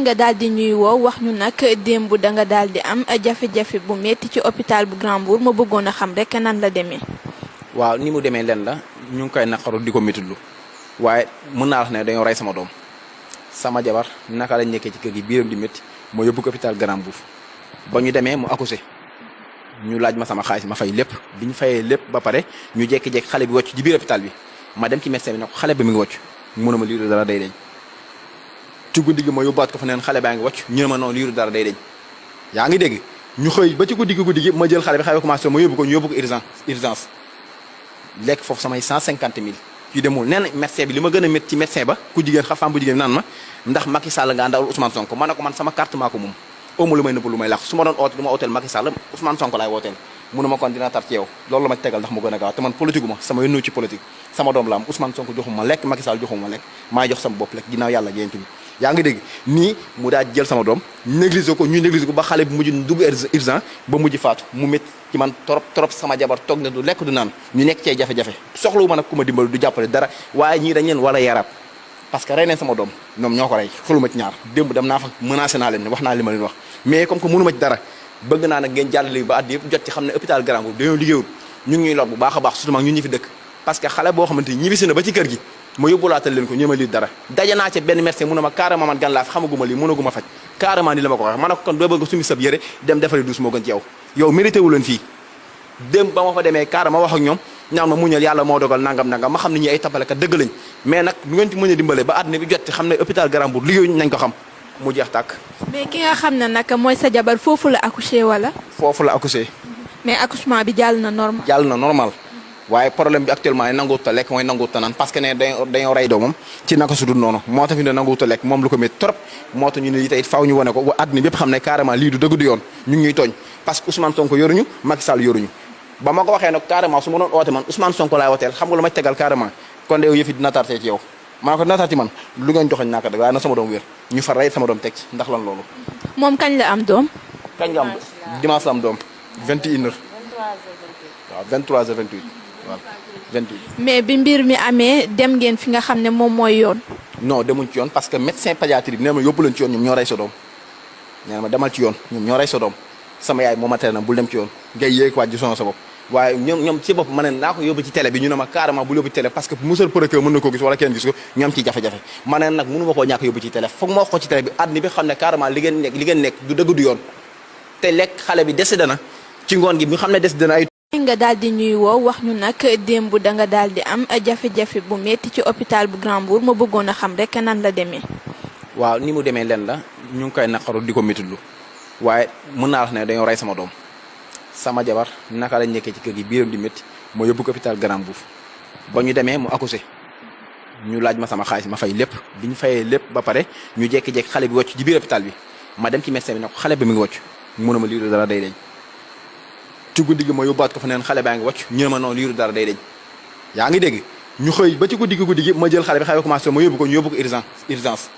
nga daal di ñuy woo wax ñu nag démb da nga daal di am jafe-jafe bu metti ci hôpital bu Grand Mbour ma bëggoon a xam rek nan la demee. waaw ni mu demee len la ñu ngi koy naqaru di ko métitlu waaye mën naa wax ne dañoo rey sama doom sama jabar naka lañ nekkee ci kër gi biiram di métti moo yóbbu ko hôpital Grand Mbour ba ñu demee mu accouché ñu laaj ma sama xaalis ma fay lépp bi ñu fayee lépp ba pare ñu jékki-jékki xale bi wàcc ci biir hôpital bi ma dem ci médecin bi ne ko xale bi mi ngi wàcc mu ne ma liiru dara day deñ ci guddi gi ma yóbbaat ko fa neen xale baa ngi wàcc ñu ne ma noonu liiru dara day deñ yaa ngi dégg ñu xëy ba ci guddi gi ma jël xale bi xale bi commencé ma yóbbu ko urgence lekk foofu samay 150 000 yu demul nee na médecin bi li ma gën a métti ci médecin ba ku jigéen xafam bu jigéen naan ma ndax Macky Sall nga ndawul Ousmane Sonko ma ne ko man sama carte maa ko moom amu lu may nëbb lu may làq su ma doon oote du ma ooteel Macky Sall Ousmane Sonko laay wooteel mënu ma kon dina tar ci yow loolu la ma tegal ndax mu gën a gaaw te man politique ma sama yónnu ci politique sama doom la am Ousmane Sonko joxuma lekk Macky Sall joxuma lekk maa jox sama bopp lekk ginnaaw yàlla gént bi yaa ngi dégg nii mu daa jël sama doom négliger ko ñu négliger ko ba xale bi mujj dugg urgent ba mujj faatu mu métti ci man trop sama jabar toog na du lekk du naan ñu nekk cee jafe-jafe soxlawu ma nag ku ma dimbali du jàppale dara waaye ñii dañ leen war a yaraat parce que rey neen sama doom ñoom ñoo ko rey xuluma ci ñaar démb dem naa fa menacé naa leen ne wax naa li ma leen wax mais comme que mënu ma ci dara bëgg naa nag ngeen jàllale ba at yëpp jot ci xam ne hôpital Grand Mbour dañoo liggéeyul ñu ngi ñuy lor bu baax a baax surtout ñun ñi fi dëkk parce que xale boo xamante ni ñibbisi na ba ci kër gi ma yóbbulaatal leen ko ñëma lii dara daje naa ci benn médecin mu ne ma carrément man gan laa fi xamaguma lii mënaguma faj carrément ni la ma ko wax ma ne ko kon doo bëgg sumi sab yëre dem defari douce moo gën ci yow mérité wu leen fii démb ba ma fa demee carrément wax ak ñoom ñaan ma muñal yàlla moo dogal nangam ma xam ne ñi ay tapalekat dëgg lañ mais nag bu ngeen ci mën a dimbale ba àdduna bi jot ci xam ne hôpital Grand Mbour liggéey nañ ko xam mu jeex tàkk. mais ki nga xam ne nag mooy sa jabar foofu la accouché wala. foofu la accouché. mais accouchement bi jàll na normal. jàll na normal waaye problème bi actuellement ne nanguwut a lekk mooy nanguwut a naan parce que ne dañoo rey doomam ci naka su dul noonu moo tax fi ne nanguwut a lekk moom lu ko métti trop moo tax ñu ne tey faaw ñu wane ko ba àdduna bépp xam ne carrément lii du dëgg du yoon ñu ngi ñuy tooñ parce que Ousmane Sonko yoruñu Macky Sall yoruñu ba ma ko waxee nag carrément su ma doon oote man Ousmane Sonko laay wooteel xam nga lu ma tegal carrément kon de yow yëf yi dina tartee ci yow maa ko dina tar ci man lu ngeen joxoñ naa ko dëgg waaye na sama doom wér ñu fa rey sama doom teg ci ndax lan loolu. moom kañ la am doom. kañ la am dimanche la am doom 21h. waaw 23h28 waaw 28. mais bi mbir mi amee dem ngeen fi nga xam ne moom mooy yoon. non demuñ ci yoon parce que médecin pédiatrie bi nee ma yóbbu leen ci yoon ñoom ñoo rey sa doom nee ma demal ci yoon ñoom ñoo rey sa doom sama yaay moo ma tere na bul dem ci yoon ngay yéeg waaj ji sonal sa bopp waaye ñoom ci bopp ma ne naa ko yóbbu ci télé bi ñu ne ma carrément bul yóbbu ci télé parce que musal procureur mën na koo gis wala kenn gis ko ñoom ci jafe-jafe ma ne nag mënu ma koo ñàkk yóbbu ci télé foog ma wax ko ci télé bi àdduna bi xam ne carrément li ngeen nekk du dëgg du yoon te lekk xale bi décédé na ci ngoon gi bi xam ne décédé na ay nga daal di ñuy woo wax ñu nag démb da nga daal di am jafe-jafe bu metti ci hôpital bu Grand Mbour ma bëggoon a xam rek nan la demee. waaw ni mu demee len la ñu ngi koy naqaru di ko métitlu waaye mën naa wax ne dañoo rey sama doom sama jabar naka lañ nekkee ci kër gi biiram di métti moo yóbbu ko hôpital Grand Mbour ba ñu demee mu accouché ñu laaj ma sama xaalis ma fay lépp bi ñu fayee lépp ba pare ñu jékki-jékki xale bi wàcc ci biir hôpital bi ma dem ci médecin bi ne ko xale bi mi ngi wàcc mu ne ma liiru dara day deñ ci guddi gi ma yóbbaat ko fa neen xale baa ngi wàcc ñu ne ma noonu liiru dara day deñ yaa ngi dégg ñu xëy ba ci guddi gi ma jël xale bi xale bi commencé ma yóbbu ko urgence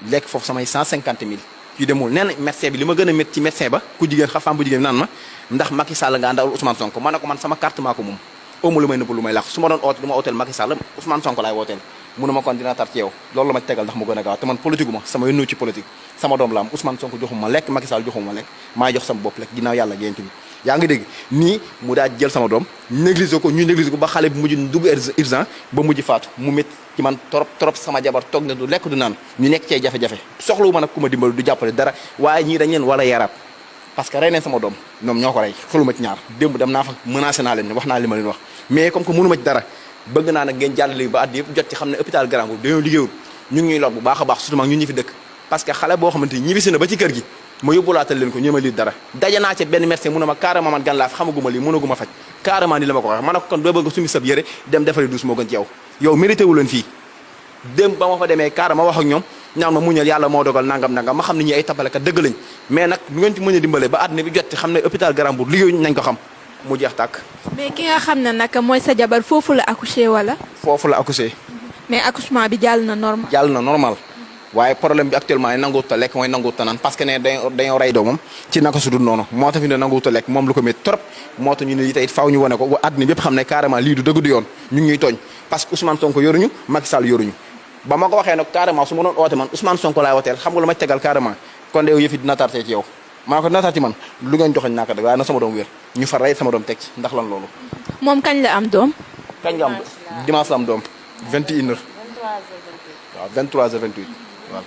lekk foofu samay 150 000 yu demul nee na médecin bi li ma gën a métti ci médecin ba ku jigéen xafam bu jigéen naan ma ndax Macky Sall nga ndawul Ousmane Sonko ma ne ko man sama carte maa ko moom amu lu may nëbb lu may làq su ma doon oote du ma ooteel Macky Sall Ousmane Sonko laay wooteel mënu ma kon dina tar ci yow loolu la ma tegal ndax mu gën a gaaw te man politique ma sama yónnu ci politique sama doom la am Ousmane Sonko joxuma lekk Macky Sall joxuma lekk maa jox sama bopp lekk ginnaaw yàlla gént bi yaa ngi dégg nii mu daa jël sama doom négliger ko ñu négliger ko ba xale bi mujj dugg urgent ba mujj faatu mu métti ci man trop sama jabar toog na du lekk du naan ñu nekk cee jafe-jafe soxlawu ma nag ku ma dimbali du jàppale dara waaye ñii dañ leen war a yaraat parce que rey neen sama doom ñoom ñoo ko rey xuluma ci ñaar démb dem naa fa menacé naa leen ne wax naa li ma leen wax mais comme que mënu ma ci dara bëgg naa nag ngeen jàllale ba at yëpp jot ci xam ne hôpital Grand Mbour dañoo liggéeyul ñu ngi ñuy lor bu baax a baax surtout ñun ñi fi dëkk parce que xale boo xamante ni ñibbisi na ba ci kër gi ma yóbbulaatal leen ko ñëma lii dara daje naa ci benn médecin mu ne ma carrément man gan laa fi xamaguma lii mënaguma faj carrément ni la ma ko wax ma ne ko kon doo bëgg sumi sab yëre dem defari douce moo gën ci yow mérité wu leen fii démb ba ma fa demee carrément wax ak ñoom ñaan ma muñal yàlla moo dogal nangam ma xam ne ñi ay tapalekat dëgg lañ mais nag bu ngeen ci mën a dimbale ba àdduna bi jot ci xam ne hôpital Grand Mbour liggéey nañ ko xam mu jeex tàkk. mais ki nga xam ne nag mooy sa jabar foofu la accouché wala. foofu la accouché. mais accouchement bi jàll na normal. jàll na normal waaye problème bi actuellement ne nanguwut a lekk mooy nanguwut a naan parce que ne dañoo rey doomam ci naka su dul noonu moo tax fi ne nanguwut a lekk moom lu ko métti trop moo tax ñu ne tey faaw ñu wane ko ba àdduna bépp xam ne carrément lii du dëgg du yoon ñu ngi ñuy tooñ parce que Ousmane Sonko yoruñu Macky Sall yoruñu ba ma ko waxee nag carrément su ma doon oote man Ousmane Sonko laay wooteel xam nga lu ma tegal carrément kon de yow yëf yi dina tartee ci yow maa ko dina tar ci man lu ngeen joxoñ naa ko dëgg waaye na sama doom wér ñu fa rey sama doom teg ci ndax lan loolu. moom kañ la am doom. kañ nga am dimanche la am doom 21h. waaw 23h28 waaw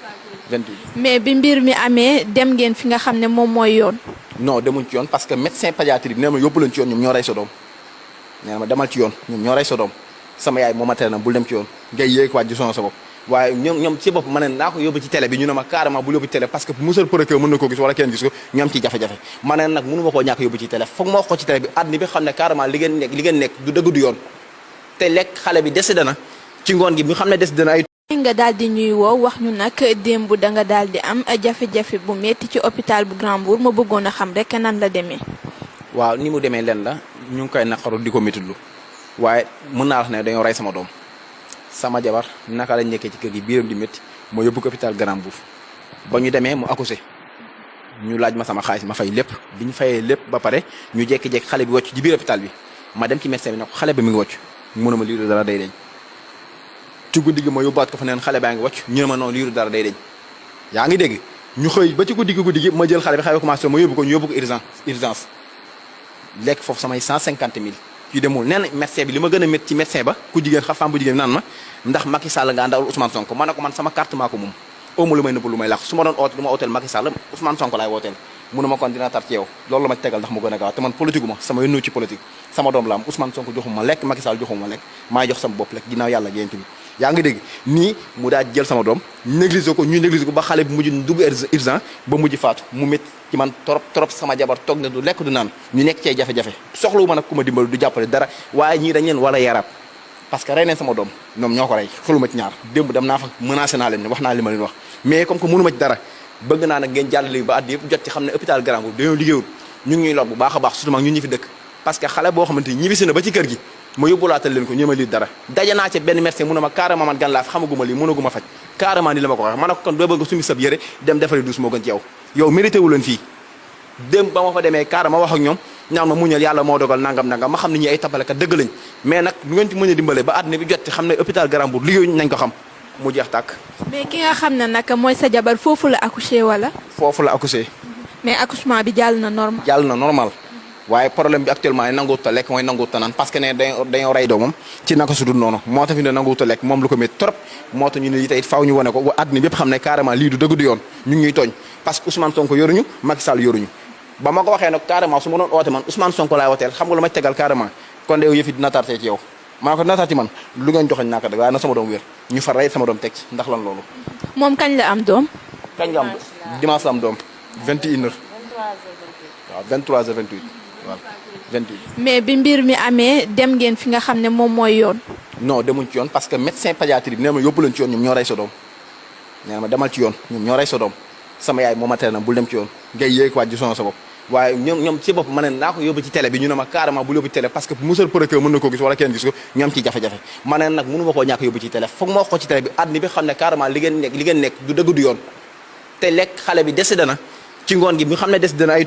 28. mais bi mbir mi amee dem ngeen fi nga xam ne moom mooy yoon. non demuñ ci yoon parce que médecin pédiatrie bi nee ma yóbbu leen ci yoon ñoom ñoo rey sa doom nee na ma demal ci yoon ñoom ñoo rey sa doom sama yaay moo ma tere na bul dem ci yoon ngay yéeg waaj ji sonn sa bopp waaye ñoom ci bopp ma ne naa ko yóbbu ci télé bi ñu ne ma carrément bul yóbbu ci télé parce que monsieur le procureur mën na koo gis wala kenn gis ko ñu am ci jafe-jafe ma ne nag mënu ma koo ñàkk yóbbu ci télé foog ma wax ko ci télé bi àddina bi xam ne carrément li ngeen nekk du dëgg du yoon te lekk xale bi décédé na ci ngoon gi bi xam ne décédé na ay nga daal di ñuy woo wax ñu nag démb da nga daal di am jafe-jafe bu metti ci hôpital bu Grand Mbour ma bëggoon a xam rek nan la demee. waaw ni mu demee leen la ñu ngi koy naqaru di ko métitlu waaye mën naa wax ne dañoo rey sama doom sama jabar naka lañ nekkee ci kër gi biiram di métti ma yóbbu ko hôpital Grand Mbour ba ñu demee mu accouché ñu laaj ma sama xaalis ma fay lépp bi ñu fayee lépp ba pare ñu jékki-jékki xale bi wocc ci biir hôpital bi ma dem ci médecin bi ne ko xale bi mi ngi wocc mënu ma liiru dara day deñ ci guddi gi ma yóbbaat ko fa neen xale baa ngi wocc ñu ne ma noonu liiru dara day deñ yaa ngi dégg ñu xëy ba ci guddi gi ma jël xale bi xale bi commencé ma yóbbu ko ñu yóbbu ko urgence lekk foofu samay 150 000 yu demul nee na médecin bi li ma gën a métti ci médecin ba ku jigéen femme bu jigéen naan ma ndax Macky Sall nga àndawul Ousmane Sonko ma ne ko man sama carte maa ko moom amu lu may nëbb lu may làq su ma doon oote du ma ooteel Macky Sall Ousmane Sonko laay wooteel mënu ma kon dina tar ci yow loolu la ma tegal ndax mu gën a gaaw te man politique ma sama yónnu ci politique sama doom la am Ousmane Sonko joxuma lekk Macky Sall joxuma lekk maa jox sama bopp lekk ginnaaw yàlla gént bi yaa ngi dégg nii mu daa jël sama doom négligé ko ñu négligé ko ba xale bi mujj dugg urgent ba mujj faatu mu métti ci man trop sama jabar toog na du lekk du naan ñu nekk cee jafe-jafe soxlawu ma nag ku ma dimbal du jàppale dara waaye ñii dañ leen wala yaraat parce que rey neen sama doom ñoom ñoo ko rey xuluma ci ñaar démb dem naa fa menacé naa leen ne wax naa li ma leen wax mais comme que mënu ma ci dara bëgg naa nag ngeen jàllale ba at yëpp jot ci xam ne hôpital Grand Mbour dañoo liggéeyul ñu ngi ñuy lor bu baax a baax surtout ñun ñi fi dëkk parce que xale boo xamante ni ñibbisi na ba ci kër gi ma yóbbulaatal leen ko ñëma lii dara daje naa ci benn médecin mu ne ma carrément man gan laa fi xamaguma lii mënaguma faj carrément ni la ma ko wax ma ne ko kon doo bëgg sumi sab yëre dem defari douce moo gën ci yow mérité wu leen fii dem ba ma fa demee carrément wax ak ñoom ñaan ma muñal yàlla moo dogal nangam ma xam ne ñi ay tapalekat dëgg lañ mais nag bu ngeen ci mën a dimbale ba àddina bi jot ci xam ne hôpital Grand Mbour liggéey nañ ko xam mu jeex tàkk mais ki nga xam ne nag mooy sa jabar foofu la accouché wala foofu la accouché mais accouchement bi jàll na normal waaye problème bi actuellement ne nanguwut a lekk mooy nanguwut a naan parce que ne dañoo rey doomam ci naka su dul noonu moo tax fi ne nanguwut a lekk moom lu ko métti trop moo tax ñu ne tey faaw ñu wane ko àddina bépp xam ne carrément lii du dëgg du yoon ñu ngi ñuy tooñ parce que Ousmane Sonko yoruñu Macky Sall yoruñu ba ma ko waxee nag carrément su ma doon oote man Ousmane Sonko laay wooteel xam nga lu ma tegal carrément kon de yow yëf yi dina tartee ci yow maa ko dina tar ci man lu ngeen joxoñ naa ko dëgg waaye na sama doom wér ñu fa rey sama doom teg ci ndax lan loolu moom kañ la am doom kañ nga am dimanche la am doom 21h waaw 23h28 waaw 28. mais bi mbir mi amee dem ngeen fi nga xam ne moom mooy yoon. non demuñ ci yoon parce que médecin pédiatrie bi nee ma yóbbu leen ci yoon ñoom ñoo rey sa doom nee ma demal ci yoon ñoom ñoo rey sa doom sama yaay moo ma tere na bul dem ci yoon ngay yéeg waaj ji sonn sa bopp waaye ñoom ci bopp ma ne naa ko yóbbu ci télé bi ñu ne ma carrément bul yóbbu ci télé parce que monsieur le procureur mën na koo gis wala kenn gis ko ñu am ci jafe-jafe ma ne nag mënu ma koo ñàkk yóbbu ci télé foog ma wax ko ci télé bi àddina bi xam ne carrément li ngeen nekk du dëgg du yoon te lekk xale bi décédé na ci ngoon gi bi xam ne décédé na ay